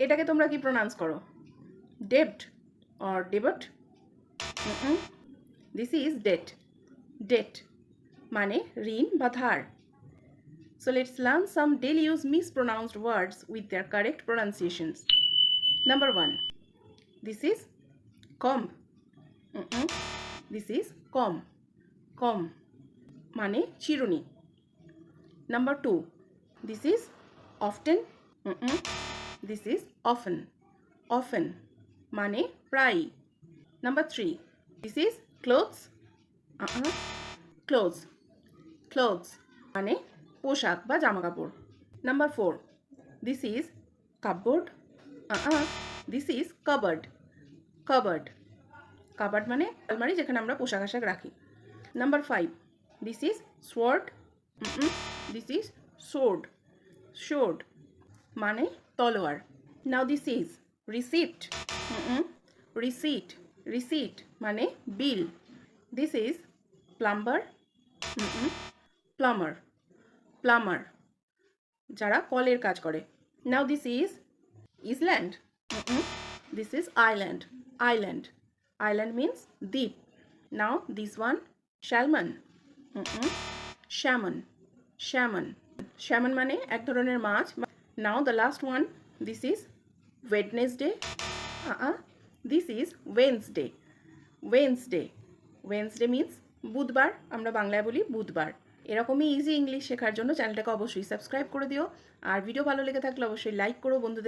এটাকে তোমরা কি প্রোনাউন্স করো? ডেব্ট or debit? This is date. Date মানে ঋণ বা ধার। So let's learn some daily use mispronounced words with their correct pronunciations. Number 1. This is comb. This is comb. Comb মানে চিরুনি। Number 2. This is often. This is often. Often মানে প্রায়। Number 3. This is clothes. Clothes. Clothes মানে পোশাক বা জামা কাপড়। Number 4. This is cupboard. This is cupboard. Cupboard. Cupboard মানে আলমারি যেখানে আমরা পোশাক আশাক রাখি। Number 5. This is sword. This is sword. Sword মানে তলোয়ার। Now this is receipt. Receipt. Receipt মানে bill. This is plumber. Plumber. Plumber যারা কলের কাজ করে। Now this is island. This is island. Island. Island means দ্বীপ। Now this one salmon. Salmon. Salmon. Salmon মানে এক ধরনের মাছ। Now the last one. This is Wednesday. This is Wednesday. Wednesday. Wednesday means বুধবার। আমরা বাংলায় বলি বুধবার। এরকমই ইজি ইংলিশ শেখার জন্য চ্যানেলটাকে অবশ্যই সাবস্ক্রাইব করে দিও। আর ভিডিও ভালো লেগে থাকলে অবশ্যই লাইক করো, বন্ধুদের